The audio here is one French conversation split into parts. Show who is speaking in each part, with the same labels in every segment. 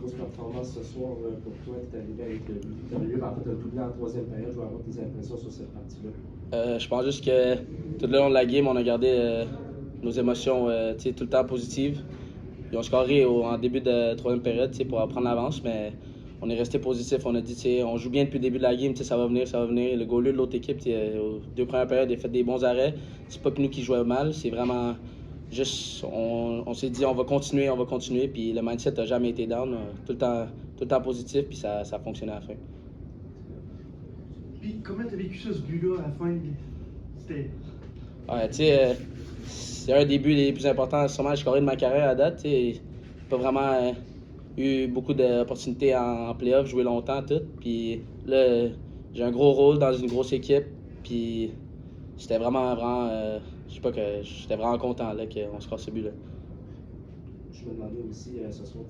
Speaker 1: grosse performance ce soir pour toi. Tu es arrivé avec le but. Tu as eu en fait un doublé en troisième période. Je vais avoir tes impressions sur cette partie-là.
Speaker 2: Je pense juste que tout le long de la game, on a gardé nos émotions tout le temps positives. Ils ont scoré en début de troisième période pour prendre l'avance, mais on est resté positif. On a dit, on joue bien depuis le début de la game, ça va venir, ça va venir. Le goaler de l'autre équipe, aux deux premières périodes, il a fait des bons arrêts. C'est pas que nous qui jouons mal, c'est vraiment juste, on s'est dit, on va continuer, puis le mindset n'a jamais été down. Tout le temps positif, puis ça a fonctionné à la fin.
Speaker 3: Puis comment tu as vécu ça, ce but-là, à la fin? C'était...
Speaker 2: Ouais, c'est un des buts les plus importants sûrement scoré de ma carrière à date. J'ai pas vraiment eu beaucoup d'opportunités en playoff, jouer longtemps, tout. Puis là, j'ai un gros rôle dans une grosse équipe. Puis c'était vraiment j'étais vraiment content là, qu'on score ce but-là.
Speaker 1: Je me demandais aussi, ce soir,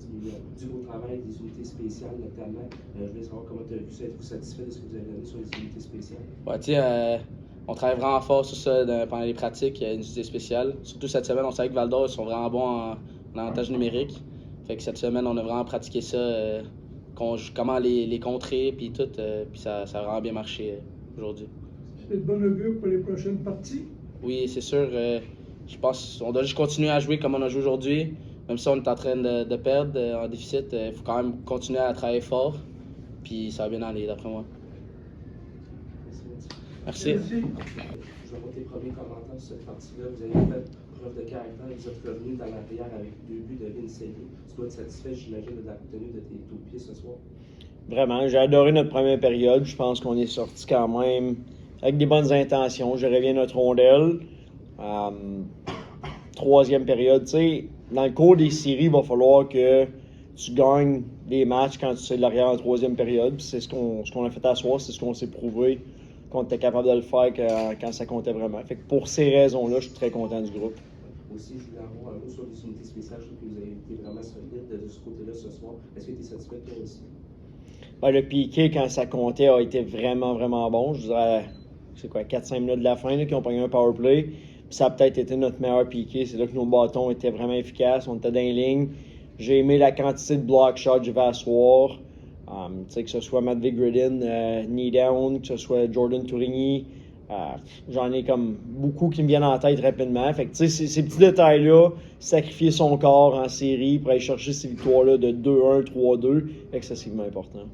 Speaker 1: du beau travail des unités spéciales, notamment. Je voulais savoir comment tu as vu ça. Êtes-vous satisfait de ce que vous avez donné sur les unités spéciales?
Speaker 2: Ouais, on travaille vraiment fort sur ça pendant les pratiques, une unité spéciale. Surtout cette semaine, on savait que Val d'Or, ils sont vraiment bons en avantage numérique. Fait que cette semaine, on a vraiment pratiqué ça, comment les contrer, puis tout. Puis ça a vraiment bien marché aujourd'hui.
Speaker 4: C'est de bon augure pour les prochaines parties?
Speaker 2: Oui, c'est sûr. Je pense qu'on doit juste continuer à jouer comme on a joué aujourd'hui. Même si on est en train de perdre en déficit, il faut quand même continuer à travailler fort. Puis ça va bien aller, d'après moi. Merci.
Speaker 1: Je vais voir tes premiers commentaires sur cette partie-là. Vous avez fait preuve de caractère. Vous êtes revenu dans l'arrière avec 2 buts de Vince Selly. Tu dois être satisfait, j'imagine, de la tenue de tes 2 pieds ce soir.
Speaker 5: Vraiment, j'ai adoré notre première période. Je pense qu'on est sorti quand même avec des bonnes intentions. Je reviens notre rondelle. Troisième période, tu sais, dans le cours des séries, il va falloir que tu gagnes des matchs quand tu sais de l'arrière en troisième période. Puis c'est ce qu'on a fait à soir, c'est ce qu'on s'est prouvé qu'on était capable de le faire quand ça comptait vraiment. Fait que pour ces raisons-là, je suis très content du groupe.
Speaker 1: Aussi, je voulais avoir un mot sur les unités spéciales. Je trouve que vous avez été vraiment solide de ce côté-là ce soir. Est-ce que tu es satisfait de toi aussi?
Speaker 5: Ben, le piqué, quand ça comptait, a été vraiment, vraiment bon. Je dirais, c'est quoi, 4-5 minutes de la fin, là, qui ont pris un power play. Puis ça a peut-être été notre meilleur piqué. C'est là que nos bâtons étaient vraiment efficaces. On était dans les lignes. J'ai aimé la quantité de block shots que j'avais à soir. Que ce soit Matt Vigridin, knee down, que ce soit Jordan Tourigny. J'en ai comme beaucoup qui me viennent en tête rapidement. Fait que, ces petits détails-là, sacrifier son corps en série pour aller chercher ces victoires-là de 2-1, 3-2, c'est excessivement important.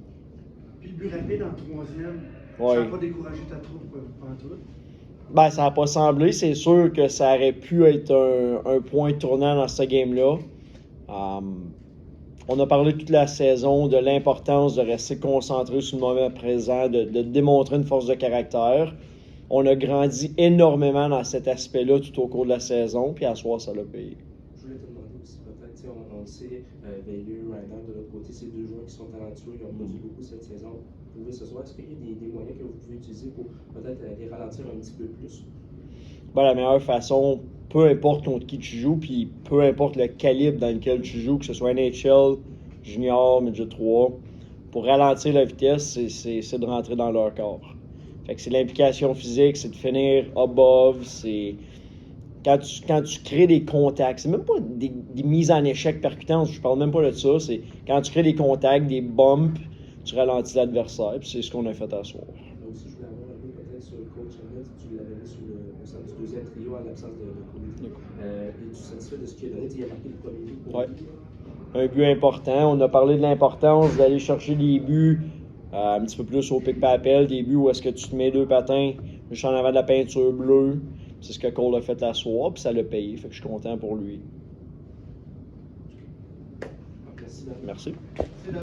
Speaker 3: Puis le but rapide en troisième,
Speaker 5: ouais.
Speaker 3: Ça n'a pas découragé ta troupe pendant tout?
Speaker 5: Ben, ça n'a pas semblé. C'est sûr que ça aurait pu être un point tournant dans ce game-là. On a parlé toute la saison de l'importance de rester concentré sur le moment présent, de démontrer une force de caractère. On a grandi énormément dans cet aspect-là tout au cours de la saison, puis à soir, ça l'a payé.
Speaker 1: Je voulais te demander aussi, peut-être, on le sait, Bailey, Ryder, de l'autre côté, c'est 2 joueurs qui sont talentueux, qui ont produit beaucoup cette saison. Vous pouvez ce soir, est-ce qu'il y a des moyens que vous pouvez utiliser pour peut-être les ralentir un petit peu plus?
Speaker 5: Ben, la meilleure façon, peu importe contre qui tu joues, puis peu importe le calibre dans lequel tu joues, que ce soit NHL, junior, midget 3, pour ralentir la vitesse, c'est de rentrer dans leur corps. Fait que c'est l'implication physique, c'est de finir above, c'est quand tu crées des contacts, c'est même pas des mises en échec percutantes, je parle même pas de ça, c'est quand tu crées des contacts, des bumps, tu ralentis l'adversaire, puis c'est ce qu'on a fait à soir.
Speaker 1: Là aussi, je voulais avoir un peu peut-être sur le coach Emmett, tu l'avais vu au sein du deuxième trio en l'absence de Covid. Es-tu satisfait de ce qu'il a donné? Il a marqué le premier but pour lui.
Speaker 5: Un but important. On a parlé de l'importance d'aller chercher des buts un petit peu plus au pick-papel, des buts où est-ce que tu te mets 2 patins juste en avant de la peinture bleue. C'est ce que Cole a fait à soir, puis ça l'a payé. Fait que je suis content pour lui.
Speaker 1: Merci.
Speaker 5: Merci.